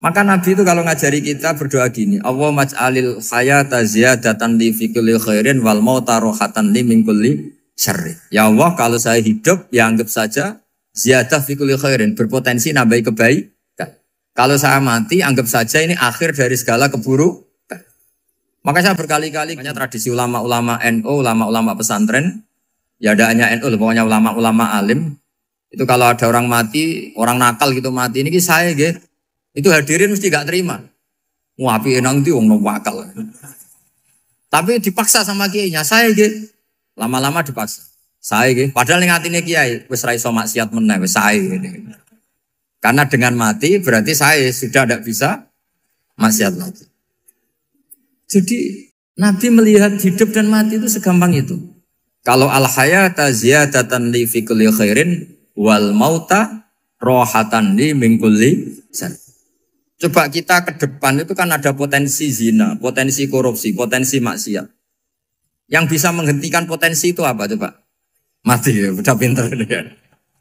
Maka Nabi itu kalau ngajari kita berdoa gini, Allahumma maj'alil hayata ziyadatan li fi kulli khairin wal mauta rohatan li min kulli syarri. Ya Allah, kalau saya hidup, ya anggap saja ziyadah fi kulli khairin, berpotensi nambahi kebaikan. Kalau saya mati, anggap saja ini akhir dari segala keburukan. Maka saya berkali-kali, tradisi ulama-ulama NU, ulama-ulama pesantren, ya ada hanya NU, pokoknya ulama-ulama alim, itu kalau ada orang mati, orang nakal gitu mati, ini saya gitu, itu hadirin mesti gak terima. Wah, api enang itu wong wakal. Tapi dipaksa sama kiainya, saya gitu, lama-lama dipaksa. Saya gitu, padahal yang hatinya kiai, wis ra iso maksiat meneh, wis saya gitu. Karena dengan mati berarti saya sudah tidak bisa maksiat lagi. Jadi Nabi melihat hidup dan mati itu segampang itu. Kalau al-hayata ziyadatan li fi kulli khairin wal mauta rohatan li min kulli syarr. Coba kita ke depan itu kan ada potensi zina, potensi korupsi, potensi maksiat. Yang bisa menghentikan potensi itu apa coba? Mati ya, udah pinter ya.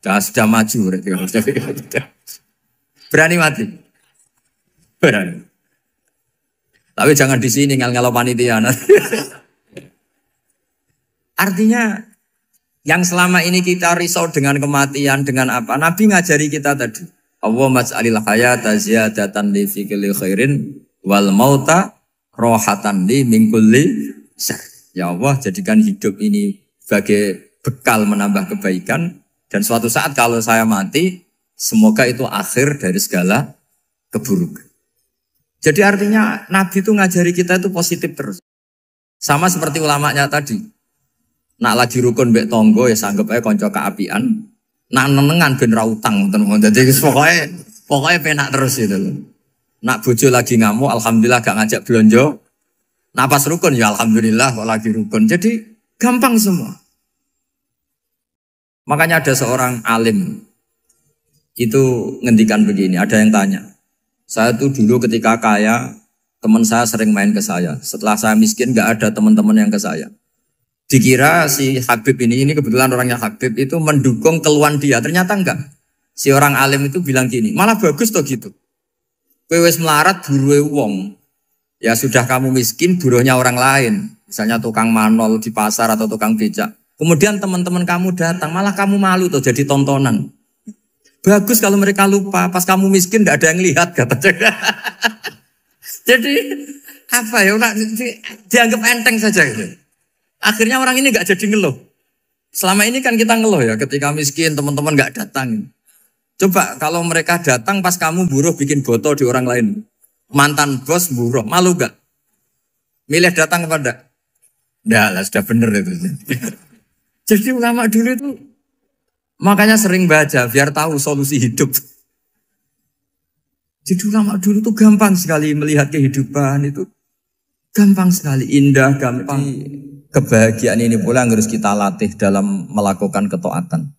Sudah maju berarti. Berani mati? Berani. Tapi jangan di sini ngel-ngelo panitia. Artinya yang selama ini kita risau dengan kematian, dengan apa? Nabi ngajari kita tadi. Allahumma maj'alil hayata ziyadatan li fi kulli khairin wal mauta rohatan li min kulli syarr. Ya Allah, jadikan hidup ini sebagai bekal menambah kebaikan, dan suatu saat kalau saya mati, semoga itu akhir dari segala keburukan. Jadi artinya Nabi itu ngajari kita itu positif terus. Sama seperti ulamanya tadi. Nak lagi rukun mbek tonggo ya sanggep ae kanca keapian. Nak nenengan ben ra utang ngoten. Dadi pokoknya penak terus itu. Nak bojo lagi ngamuk alhamdulillah gak ngajak blonjo. Nak pas rukun ya alhamdulillah kok lagi rukun. Jadi gampang semua. Makanya ada seorang alim itu ngendikan begini, ada yang tanya. Saya tuh dulu ketika kaya, teman saya sering main ke saya. Setelah saya miskin gak ada teman-teman yang ke saya. Dikira si Habib ini kebetulan orangnya Habib itu mendukung keluhan dia. Ternyata enggak. Si orang alim itu bilang gini, malah bagus toh gitu. Kowe wis melarat buruhe wong. Ya sudah kamu miskin buruhnya orang lain. Misalnya tukang manol di pasar atau tukang becak. Kemudian teman-teman kamu datang, malah kamu malu tuh jadi tontonan. Bagus kalau mereka lupa, pas kamu miskin enggak ada yang lihat katanya. Jadi apa ya, dianggap enteng saja gitu. Akhirnya orang ini gak jadi ngeluh. Selama ini kan kita ngeluh ya, ketika miskin teman-teman gak datang. Coba kalau mereka datang pas kamu buruh bikin botol di orang lain. Mantan bos buruh, malu gak? Milih datang apa enggak? Enggak lah, sudah bener itu. Jadi ulama dulu itu, makanya sering baca biar tahu solusi hidup. Jadi ulama dulu tuh gampang sekali melihat kehidupan itu. Gampang sekali, indah, gampang. Kebahagiaan ini pula yang harus kita latih dalam melakukan ketaatan.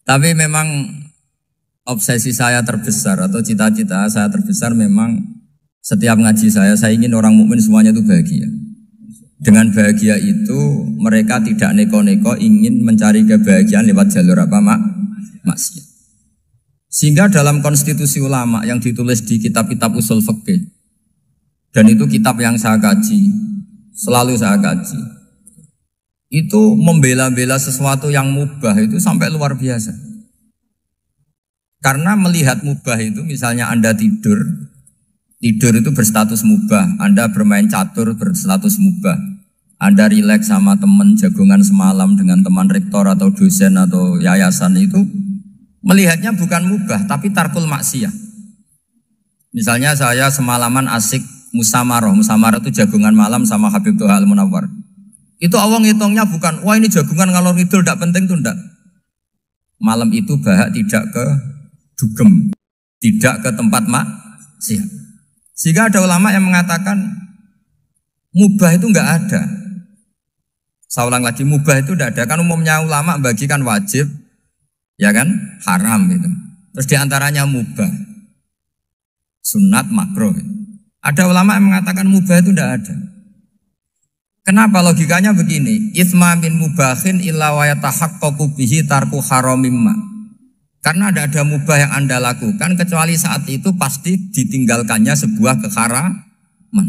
Tapi memang obsesi saya terbesar atau cita-cita saya terbesar memang setiap ngaji saya ingin orang mukmin semuanya itu bahagia. Dengan bahagia itu mereka tidak neko-neko ingin mencari kebahagiaan lewat jalur apa maksiat. Sehingga dalam konstitusi ulama yang ditulis di kitab-kitab usul fikih, dan itu kitab yang saya kaji, selalu saya kaji, itu membela-bela sesuatu yang mubah itu sampai luar biasa. Karena melihat mubah itu, misalnya Anda tidur itu berstatus mubah, Anda bermain catur berstatus mubah, Anda rileks sama teman jagongan semalam dengan teman rektor atau dosen atau yayasan itu, melihatnya bukan mubah tapi tarkul maksiyah. Misalnya saya semalaman asik Musamaroh itu jagungan malam sama Habib Toha Al-Munawwar. Itu awang hitungnya bukan, wah ini jagungan ngalor ngidul tidak penting tuh enggak. Malam itu bahak tidak ke dugem, tidak ke tempat maksiat. Sehingga ada ulama yang mengatakan mubah itu enggak ada. Saya ulang lagi, mubah itu enggak ada. Kan umumnya ulama bagikan wajib, ya kan, haram gitu. Terus diantaranya mubah, sunat, makruh. Ada ulama yang mengatakan mubah itu tidak ada. Kenapa? Logikanya begini. Itsma min mubahin illa wa yatahaqqaqu bihi tarku haramimma. Karena tidak ada mubah yang Anda lakukan kecuali saat itu pasti ditinggalkannya sebuah keharaman.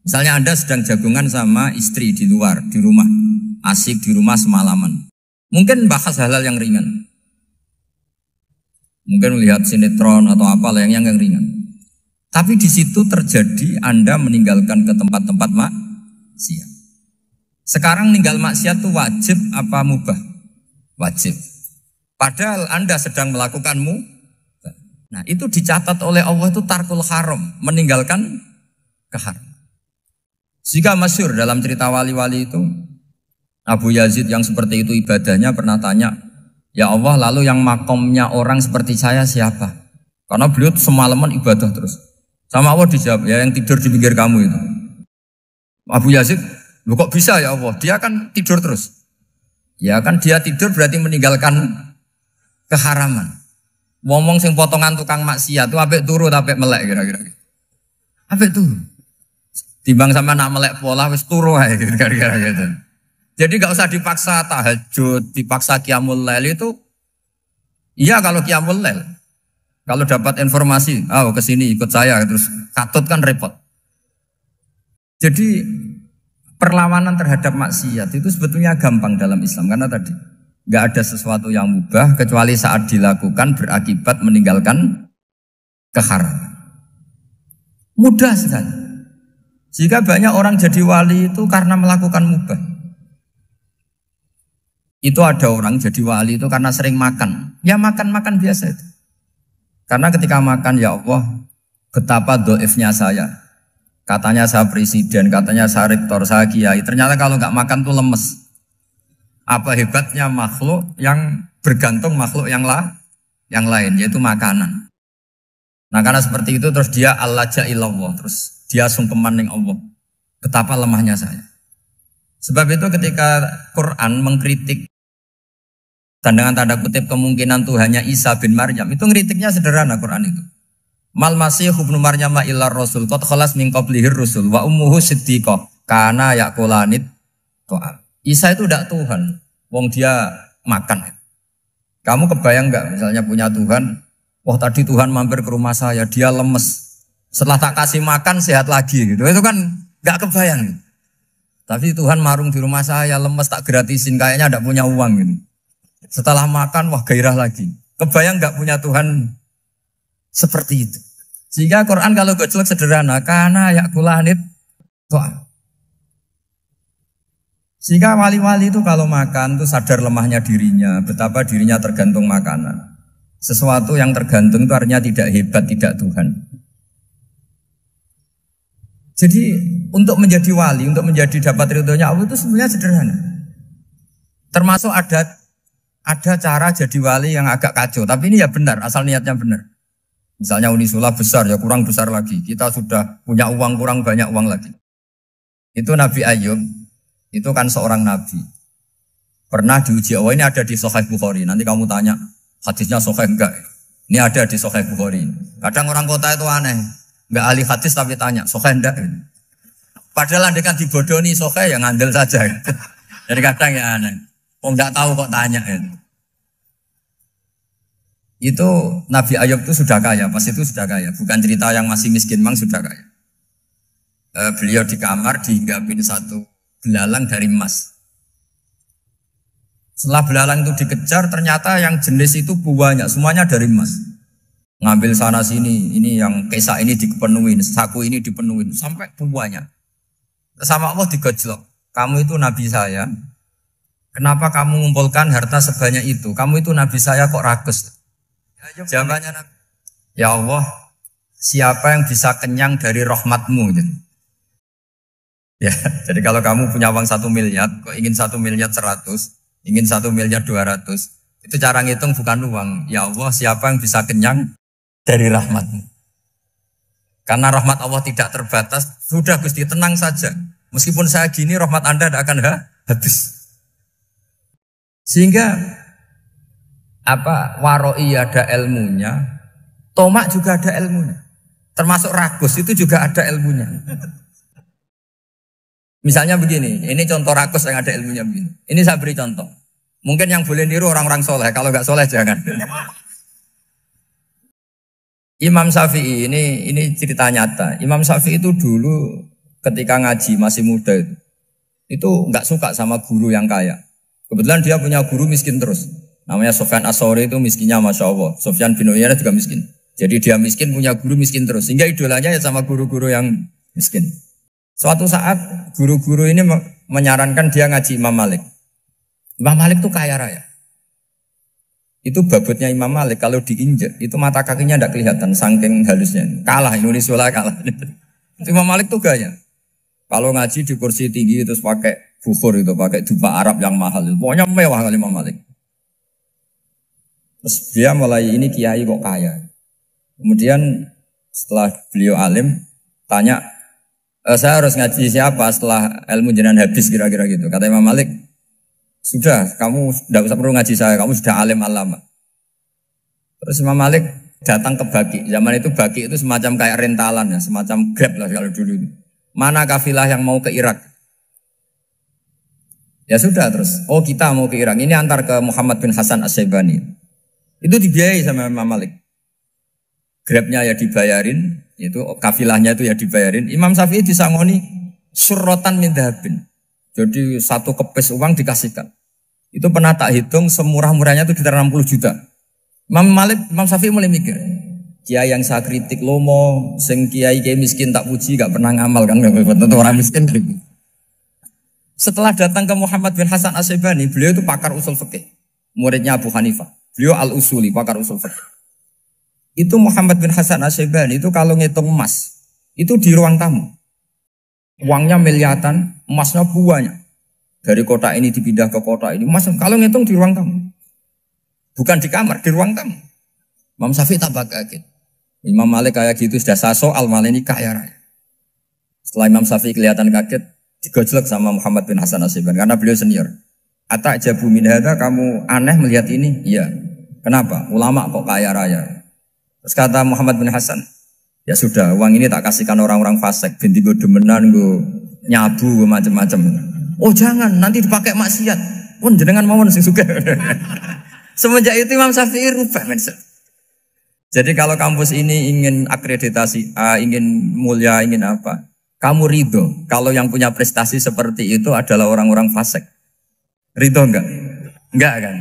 Misalnya Anda sedang jagungan sama istri di luar, di rumah. Asik di rumah semalaman. Mungkin bahas hal-hal yang ringan. Mungkin melihat sinetron atau apalah yang ringan. Tapi di situ terjadi Anda meninggalkan ke tempat-tempat maksiat. Sekarang ninggal maksiat itu wajib apa mubah? Wajib. Padahal Anda sedang melakukan mubah. Nah itu dicatat oleh Allah itu tarkul haram, meninggalkan keharam. Jika masyhur dalam cerita wali-wali itu, Abu Yazid yang seperti itu ibadahnya pernah tanya, ya Allah lalu yang makomnya orang seperti saya siapa? Karena beliau semalaman ibadah terus. Sama Allah dijawab, ya yang tidur di pinggir kamu itu. Abu Yazid, lu kok bisa ya Allah? Dia kan tidur terus. Ya kan dia tidur berarti meninggalkan keharaman. Ngomong sing potongan tukang maksiat itu apik turu apik melek kira-kira. Apik turu. Timbang sama nak melek pola wis turu ae kira-kira gitu. Jadi gak usah dipaksa tahajud, dipaksa qiyamul lail itu. Iya kalau qiyamul lail. Kalau dapat informasi, kesini ikut saya, terus katut kan repot. Jadi perlawanan terhadap maksiat itu sebetulnya gampang dalam Islam. Karena tadi, gak ada sesuatu yang mubah kecuali saat dilakukan berakibat meninggalkan keharaman. Mudah sekali. Jika banyak orang jadi wali itu karena melakukan mubah. Itu ada orang jadi wali itu karena sering makan. Ya makan-makan biasa itu. Karena ketika makan, ya Allah, betapa doifnya saya. Katanya saya presiden, katanya saya rektor, saya kiai. Ternyata kalau nggak makan tuh lemes. Apa hebatnya makhluk yang bergantung makhluk yang lain, yaitu makanan. Nah karena seperti itu terus dia al-laja'illallah, terus dia sungkeman ning Allah. Betapa lemahnya saya. Sebab itu ketika Quran mengkritik dan dengan tanda kutip kemungkinan Tuhannya Isa bin Maryam, itu ngeritiknya sederhana Quran itu. Mal masih ibnu Maryam illar rasul qad khalas min qablihir rusul wa ummuhu siddiqah kana yaqulanit ta'am. Isa itu tidak Tuhan, wong dia makan. Kamu kebayang nggak misalnya punya Tuhan, wah tadi Tuhan mampir ke rumah saya, dia lemes. Setelah tak kasih makan sehat lagi gitu. Itu kan nggak kebayang. Tapi Tuhan marung di rumah saya, lemes tak gratisin, kayaknya tidak punya uang gitu. Setelah makan, wah gairah lagi. Kebayang nggak punya Tuhan seperti itu. Sehingga Quran kalau gojlok sederhana, karena yakulanit ta'am. Sehingga wali-wali itu kalau makan itu sadar lemahnya dirinya, betapa dirinya tergantung makanan. Sesuatu yang tergantung itu artinya tidak hebat, tidak Tuhan. Jadi untuk menjadi wali, untuk menjadi dapat ridhonya Allah itu sebenarnya sederhana. Termasuk ada cara jadi wali yang agak kacau, tapi ini ya benar, asal niatnya benar. Misalnya Unisula besar, ya kurang besar lagi. Kita sudah punya uang, kurang banyak uang lagi. Itu Nabi Ayub, itu kan seorang nabi. Pernah diuji, oh ini ada di Sahih Bukhari. Nanti kamu tanya, hadisnya Sahih enggak? Ini ada di Sahih Bukhari. Kadang orang kota itu aneh. Enggak ahli hadis tapi tanya, Sahih enggak? Padahal andai kan dibodohi Sahih, ya ngandel saja. Jadi kadang ya aneh. Oh enggak tahu kok tanya. Itu Nabi Ayub itu sudah kaya, pas itu sudah kaya. Bukan cerita yang masih miskin, memang sudah kaya. Beliau di kamar dihinggapin satu belalang dari emas. Setelah belalang itu dikejar, ternyata yang jenis itu banyak, semuanya dari emas. Ngambil sana sini, ini yang kesak ini dipenuhin, saku ini dipenuhin, sampai banyak. Sama Allah digojlok. Kamu itu Nabi saya, kenapa kamu mengumpulkan harta sebanyak itu? Kamu itu Nabi saya kok rakus? Jawabannya Nabi, ya Allah, siapa yang bisa kenyang dari rahmatmu? Ya, jadi kalau kamu punya uang 1 miliar, kok ingin 1 miliar 100, ingin 1 miliar 200, itu cara ngitung bukan uang. Ya Allah, siapa yang bisa kenyang dari rahmatmu? Karena rahmat Allah tidak terbatas, sudah Gusti tenang saja. Meskipun saya gini, rahmat Anda tidak akan habis. Sehingga waroi ada ilmunya, tomak juga ada ilmunya. Termasuk ragus itu juga ada ilmunya. Misalnya begini, ini contoh rakus yang ada ilmunya begini. Ini saya beri contoh. Mungkin yang boleh niru orang-orang soleh, kalau nggak soleh jangan. Imam Syafi'i ini cerita nyata. Imam Syafi'i itu dulu ketika ngaji masih muda itu nggak suka sama guru yang kaya. Kebetulan dia punya guru miskin terus. Namanya Sufyan As-Tsauri, itu miskinnya Masya Allah. Sufyan bin Uyainah juga miskin. Jadi dia miskin, punya guru miskin terus. Sehingga idolanya ya sama guru-guru yang miskin. Suatu saat guru-guru ini menyarankan dia ngaji Imam Malik. Imam Malik itu kaya raya. Itu babutnya Imam Malik kalau diinjek itu mata kakinya tidak kelihatan saking halusnya. Kalah Indonesia kalah. Imam Malik tuh gaya. Kalau ngaji di kursi tinggi terus pakai bukhur itu, pakai dupa Arab yang mahal. Pokoknya mewah kali Imam Malik. Terus dia mulai ini kiai kok kaya. Kemudian setelah beliau alim tanya, saya harus ngaji siapa setelah ilmu jenengan habis kira-kira gitu. Kata Imam Malik, sudah kamu tidak usah perlu ngaji saya, kamu sudah alim alama. Terus Imam Malik datang ke Baki. Zaman itu Baki itu semacam kayak rentalan ya, semacam Grab lah kalau dulu. Mana kafilah yang mau ke Irak? Ya sudah terus. Oh kita mau ke Irak. Ini antar ke Muhammad bin Hasan As-Syaibani. Itu dibiayai sama Imam Malik. Grabnya ya dibayarin, itu kafilahnya itu ya dibayarin. Imam Syafi'i disangoni surrotan min dhahabin. Jadi satu kepes uang dikasihkan. Itu pernah tak hitung semurah-murahnya itu sekitar 60 juta. Imam Syafi'i mulai mikir, kiai yang saya kritik lomo, sing kiai miskin tak puji, gak pernah ngamal kan, tentu orang miskin. Setelah datang ke Muhammad bin Hasan As-Syaibani, beliau itu pakar usul fikih, muridnya Abu Hanifah. Beliau al-usuli, pakar usul fikih. Itu Muhammad bin Hasan As-Syaibani itu kalau ngitung emas, itu di ruang tamu. Uangnya miliaran, emasnya banyak. Dari kota ini dipindah ke kota ini. Mas, kalau ngitung di ruang tamu. Bukan di kamar, di ruang tamu. Imam Syafi'i tambah kaget. Imam Malik kayak gitu sudah soal malah ini kaya raya. Setelah Imam Syafi'i kelihatan kaget, digojlok sama Muhammad bin Hasan Asyibani karena beliau senior. Ata'jabu min hadza, kamu aneh melihat ini? Iya. Kenapa? Ulama kok kaya raya. Terus kata Muhammad bin Hasan, ya sudah, uang ini tak kasihkan orang-orang fasik, binti gue demenan, gue nyabu, gue macam-macam. Oh jangan, nanti dipakai maksiat. Pun jenengan mawon sing suka. Semenjak itu Imam Syafi'i rubah mindset. Jadi kalau kampus ini ingin akreditasi A, ingin mulia, ingin apa, kamu ridho kalau yang punya prestasi seperti itu adalah orang-orang fasik. Ridho enggak? Enggak kan?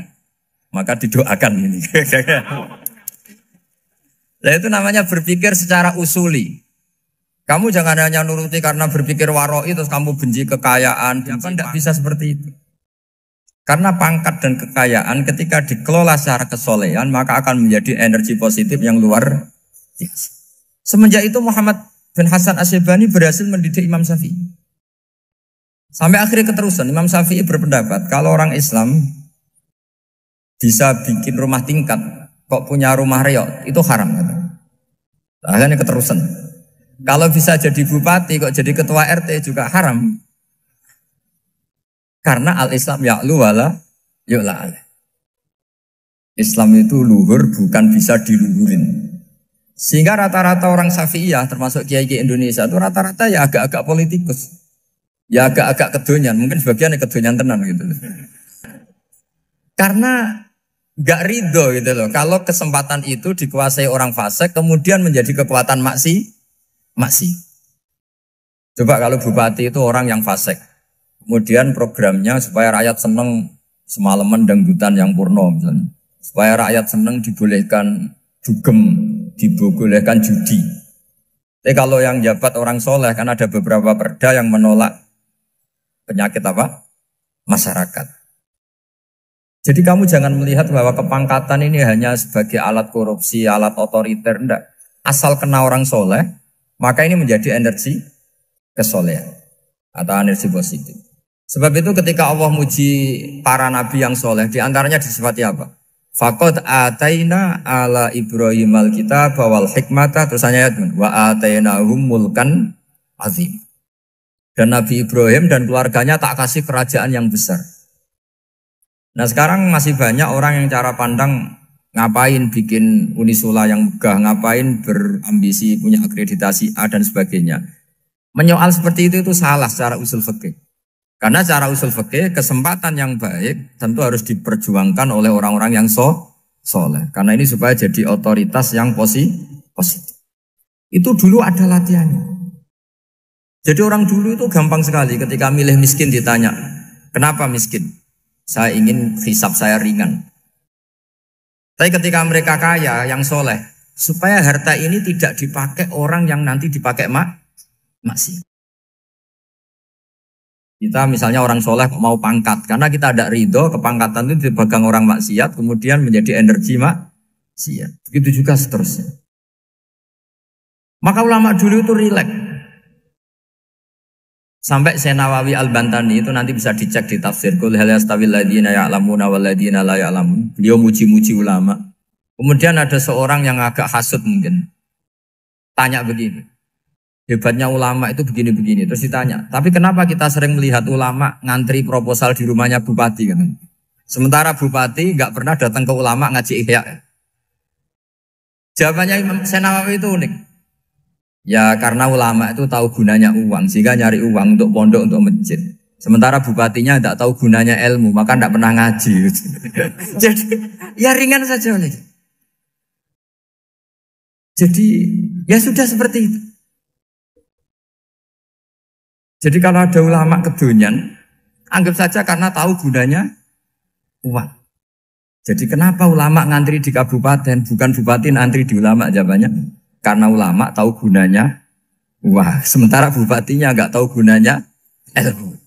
Maka didoakan ini. Nah itu namanya berpikir secara usuli. Kamu jangan hanya nuruti karena berpikir waroi terus kamu benci kekayaan. Kan tidak bisa seperti itu. Karena pangkat dan kekayaan ketika dikelola secara kesolehan maka akan menjadi energi positif yang luar biasa. Semenjak itu Muhammad bin Hasan Asyibani berhasil mendidik Imam Syafi'i. Sampai akhirnya keterusan Imam Syafi'i berpendapat kalau orang Islam bisa bikin rumah tingkat kok punya rumah reok itu haram. Akhirnya keterusan. Kalau bisa jadi bupati kok jadi ketua RT juga haram. Karena al-Islam ya'lu wala yu'la alaih. Islam itu luhur bukan bisa diluhurin. Sehingga rata-rata orang Syafi'iyah termasuk kiai-kiai Indonesia itu rata-rata ya agak-agak politikus. Ya agak-agak kedonyan, mungkin sebagian kedonyan tenan gitu. Karena gak ridho gitu loh. Kalau kesempatan itu dikuasai orang fasik kemudian menjadi kekuatan maksi. Coba kalau bupati itu orang yang fasik. Kemudian programnya supaya rakyat seneng semalaman dangdutan yang purno misalnya. Supaya rakyat seneng dibolehkan dugem, dibolehkan judi. Tapi kalau yang jabat orang soleh kan ada beberapa perda yang menolak penyakit apa? Masyarakat. Jadi kamu jangan melihat bahwa kepangkatan ini hanya sebagai alat korupsi, alat otoriter, enggak. Asal kena orang soleh, maka ini menjadi energi kesolehan atau energi positif. Sebab itu ketika Allah muji para nabi yang soleh, diantaranya disifati apa? Faqad ataina ala Ibrahim al-kitab wal hikmata, terusannya wa atainahum mulkan azim. Dan Nabi Ibrahim dan keluarganya tak kasih kerajaan yang besar. Nah sekarang masih banyak orang yang cara pandang ngapain bikin Unisula yang megah, ngapain berambisi punya akreditasi A dan sebagainya. Menyoal seperti itu salah secara usul fikih. Karena secara usul fikih kesempatan yang baik tentu harus diperjuangkan oleh orang-orang yang soleh. Karena ini supaya jadi otoritas yang positif. Itu dulu ada latihannya. Jadi orang dulu itu gampang sekali ketika milih miskin ditanya, kenapa miskin? Saya ingin hisab saya ringan. Tapi ketika mereka kaya, yang soleh, supaya harta ini tidak dipakai orang yang nanti dipakai maksiat. Kita misalnya orang soleh mau pangkat, karena kita ada ridho, kepangkatan itu dipegang orang maksiat, kemudian menjadi energi maksiat. Begitu juga seterusnya. Maka ulama dulu itu rileks. Sampai Nawawi Al-Bantani itu nanti bisa dicek di tafsir. Qul hal yastawil ladzina ya'lamuna wal ladzina la ya'lamun. Beliau muji-muji ulama. Kemudian ada seorang yang agak hasut mungkin. Tanya begini. Hebatnya ulama itu begini-begini. Terus ditanya, tapi kenapa kita sering melihat ulama ngantri proposal di rumahnya bupati kan? Sementara bupati nggak pernah datang ke ulama ngaji ihya. Jawabannya Imam Nawawi itu unik. Ya karena ulama itu tahu gunanya uang, sehingga nyari uang untuk pondok, untuk masjid. Sementara bupatinya tidak tahu gunanya ilmu, maka tidak pernah ngaji. Jadi ya ringan saja nih. Jadi ya sudah seperti itu. Jadi kalau ada ulama kedonyan, anggap saja karena tahu gunanya uang. Jadi kenapa ulama ngantri di kabupaten, bukan bupati ngantri di ulama? Jawabannya karena ulama tahu gunanya uang, sementara bupatinya nggak tahu gunanya ilmu.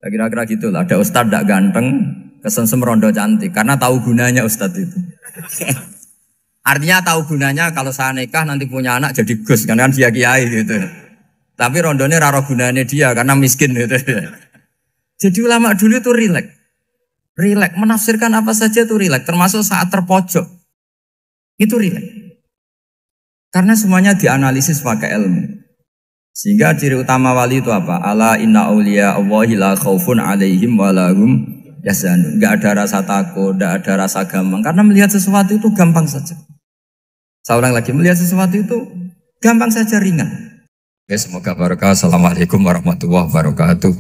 Kira-kira gitulah. Ada ustadz tidak ganteng, kesensem rondo cantik, karena tahu gunanya ustadz itu. Artinya tahu gunanya kalau saya nikah nanti punya anak jadi gus, kan dia kiai gitu. Tapi rondone raro gunanya dia karena miskin gitu. Jadi ulama dulu itu rileks. Rileks menafsirkan apa saja itu rileks, termasuk saat terpojok. Itu rileks. Karena semuanya dianalisis pakai ilmu. Sehingga ciri utama wali itu apa? Ala inna awliya Allahi la khaufun alaihim walahum yahzanun. Enggak ada rasa takut, enggak ada rasa gampang. Karena melihat sesuatu itu gampang saja. Saya ulang lagi, melihat sesuatu itu gampang saja, ringan. Oke, semoga barokah. Assalamualaikum warahmatullahi wabarakatuh.